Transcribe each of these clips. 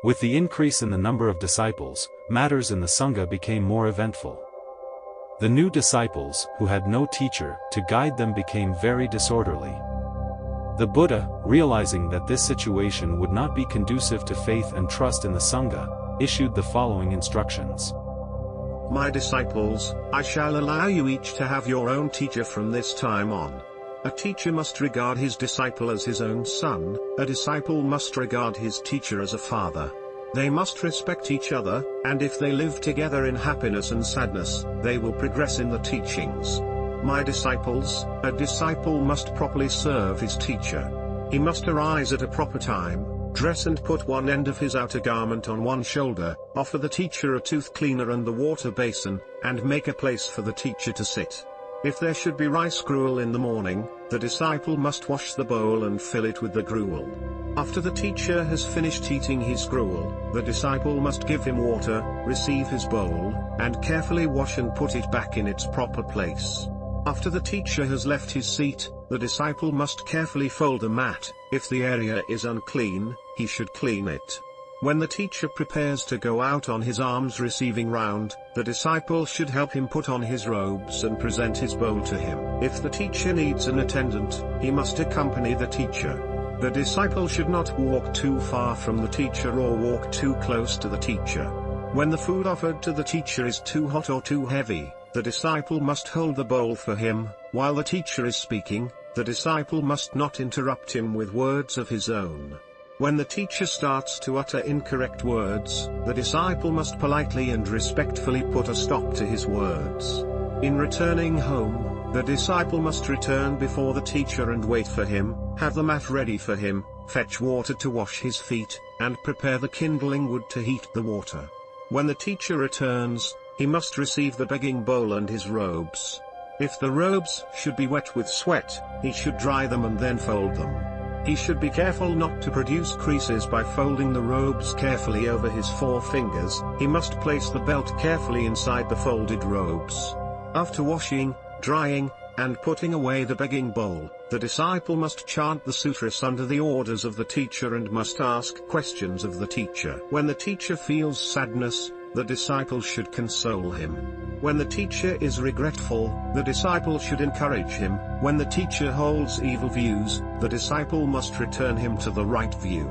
With the increase in the number of disciples, matters in the Saṅgha became more eventful. The new disciples, who had no teacher to guide them, became very disorderly. The Buddha, realizing that this situation would not be conducive to faith and trust in the Saṅgha, issued the following instructions. My disciples, I shall allow you each to have your own teacher from this time on. A teacher must regard his disciple as his own son, a disciple must regard his teacher as a father. They must respect each other, and if they live together in happiness and sadness, they will progress in the teachings. My disciples, a disciple must properly serve his teacher. He must arise at a proper time, dress and put one end of his outer garment on one shoulder, offer the teacher a tooth cleaner and the water basin, and make a place for the teacher to sit. If there should be rice gruel in the morning, the disciple must wash the bowl and fill it with the gruel. After the teacher has finished eating his gruel, the disciple must give him water, receive his bowl, and carefully wash and put it back in its proper place. After the teacher has left his seat, the disciple must carefully fold the mat. If the area is unclean, he should clean it. When the teacher prepares to go out on his alms receiving round, the disciple should help him put on his robes and present his bowl to him. If the teacher needs an attendant, he must accompany the teacher. The disciple should not walk too far from the teacher or walk too close to the teacher. When the food offered to the teacher is too hot or too heavy, the disciple must hold the bowl for him. While the teacher is speaking, the disciple must not interrupt him with words of his own. When the teacher starts to utter incorrect words, the disciple must politely and respectfully put a stop to his words. In returning home, the disciple must return before the teacher and wait for him, have the mat ready for him, fetch water to wash his feet, and prepare the kindling wood to heat the water. When the teacher returns, he must receive the begging bowl and his robes. If the robes should be wet with sweat, he should dry them and then fold them. He should be careful not to produce creases by folding the robes carefully over his four fingers. He must place the belt carefully inside the folded robes. After washing, drying, and putting away the begging bowl, the disciple must chant the sutras under the orders of the teacher and must ask questions of the teacher. When the teacher feels sadness, the disciple should console him. When the teacher is regretful, the disciple should encourage him. When the teacher holds evil views, the disciple must return him to the right view.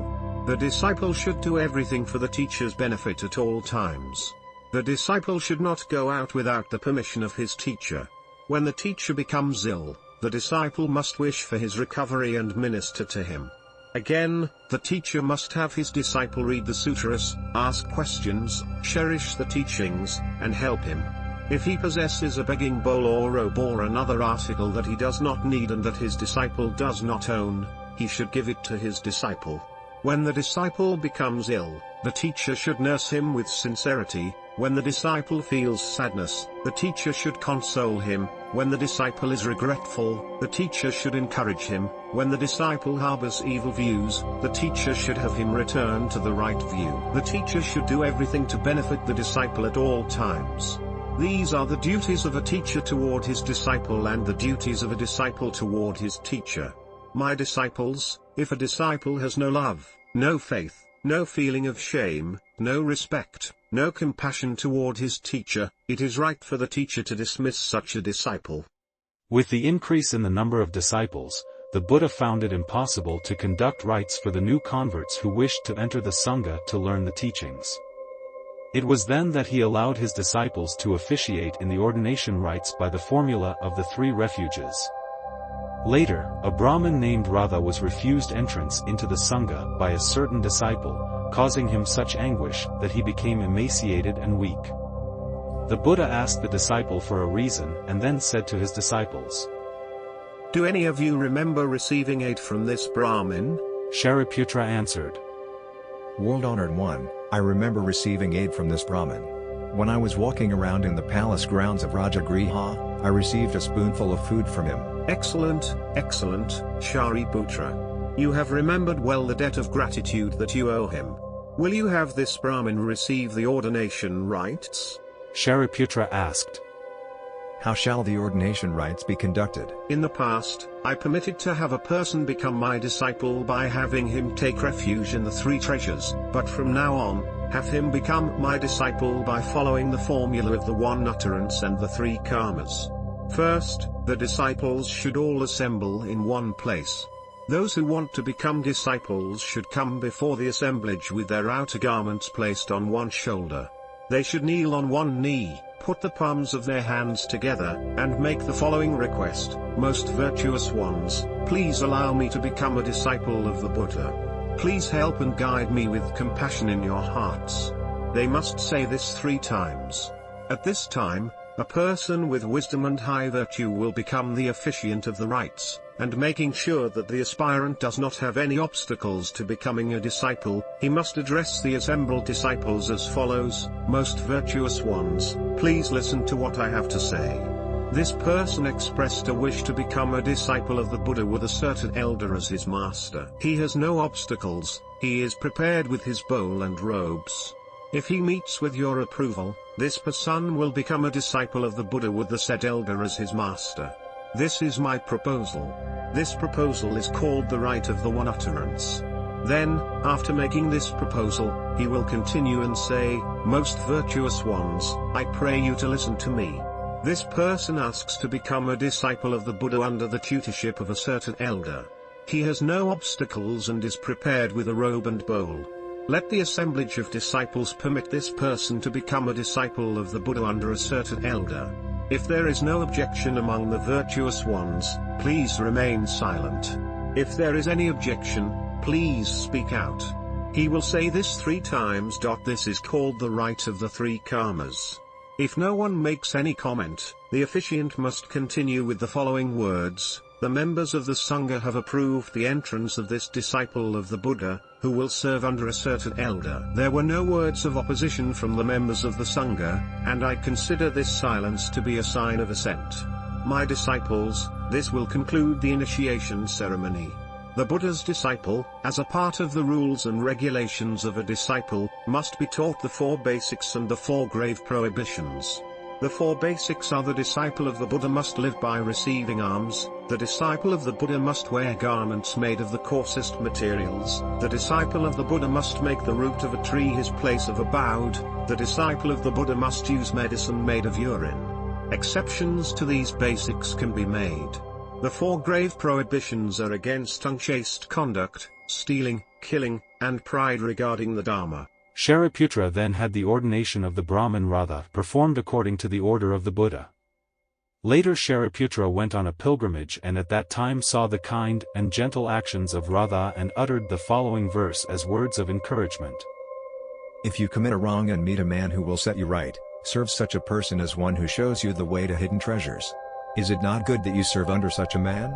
The disciple should do everything for the teacher's benefit at all times. The disciple should not go out without the permission of his teacher. When the teacher becomes ill, the disciple must wish for his recovery and minister to him. Again, the teacher must have his disciple read the sutras, ask questions, cherish the teachings, and help him. If he possesses a begging bowl or robe or another article that he does not need and that his disciple does not own, he should give it to his disciple. When the disciple becomes ill, the teacher should nurse him with sincerity. When the disciple feels sadness, the teacher should console him. When the disciple is regretful, the teacher should encourage him. When the disciple harbors evil views, the teacher should have him return to the right view. The teacher should do everything to benefit the disciple at all times. These are the duties of a teacher toward his disciple and the duties of a disciple toward his teacher. My disciples, if a disciple has no love, no faith, no feeling of shame, no respect, no compassion toward his teacher, it is right for the teacher to dismiss such a disciple. With the increase in the number of disciples, the Buddha found it impossible to conduct rites for the new converts who wished to enter the Saṅgha to learn the teachings. It was then that he allowed his disciples to officiate in the ordination rites by the formula of the three refuges. Later, a Brahmin named Radha was refused entrance into the Saṅgha by a certain disciple, causing him such anguish that he became emaciated and weak. The Buddha asked the disciple for a reason and then said to his disciples, "Do any of you remember receiving aid from this Brahmin?" Shariputra answered, "World-honored one, I remember receiving aid from this Brahmin. When I was walking around in the palace grounds of Rajagriha, I received a spoonful of food from him." Excellent, excellent, Shariputra. You have remembered well the debt of gratitude that you owe him. Will you have this Brahmin receive the ordination rites? Shariputra asked. How shall the ordination rites be conducted? In the past, I permitted to have a person become my disciple by having him take refuge in the three treasures, but from now on, have him become my disciple by following the formula of the one utterance and the three karmas. First, the disciples should all assemble in one place. Those who want to become disciples should come before the assemblage with their outer garments placed on one shoulder. They should kneel on one knee, put the palms of their hands together, and make the following request: Most virtuous ones, please allow me to become a disciple of the Buddha. Please help and guide me with compassion in your hearts. They must say this 3 times. At this time, a person with wisdom and high virtue will become the officiant of the rites, and making sure that the aspirant does not have any obstacles to becoming a disciple, he must address the assembled disciples as follows: Most virtuous ones, please listen to what I have to say. This person expressed a wish to become a disciple of the Buddha with a certain elder as his master. He has no obstacles, he is prepared with his bowl and robes. If he meets with your approval, this person will become a disciple of the Buddha with the said elder as his master. This is my proposal. This proposal is called the rite of the one utterance. Then, after making this proposal, he will continue and say, Most virtuous ones, I pray you to listen to me. This person asks to become a disciple of the Buddha under the tutorship of a certain elder. He has no obstacles and is prepared with a robe and bowl. Let the assemblage of disciples permit this person to become a disciple of the Buddha under a certain elder. If there is no objection among the virtuous ones, please remain silent. If there is any objection, please speak out. He will say this 3 times. This is called the rite of the 3 karmas. If no one makes any comment, the officiant must continue with the following words: The members of the Saṅgha have approved the entrance of this disciple of the Buddha, who will serve under a certain elder. There were no words of opposition from the members of the Saṅgha, and I consider this silence to be a sign of assent. My disciples, this will conclude the initiation ceremony. The Buddha's disciple, as a part of the rules and regulations of a disciple, must be taught the 4 basics and the 4 grave prohibitions. The 4 basics are: the disciple of the Buddha must live by receiving alms, the disciple of the Buddha must wear garments made of the coarsest materials, the disciple of the Buddha must make the root of a tree his place of abode, the disciple of the Buddha must use medicine made of urine. Exceptions to these basics can be made. The 4 grave prohibitions are against unchaste conduct, stealing, killing, and pride regarding the Dharma. Shariputra then had the ordination of the Brahmin Radha performed according to the order of the Buddha. Later Shariputra went on a pilgrimage and at that time saw the kind and gentle actions of Radha and uttered the following verse as words of encouragement. If you commit a wrong and meet a man who will set you right, serve such a person as one who shows you the way to hidden treasures. Is it not good that you serve under such a man?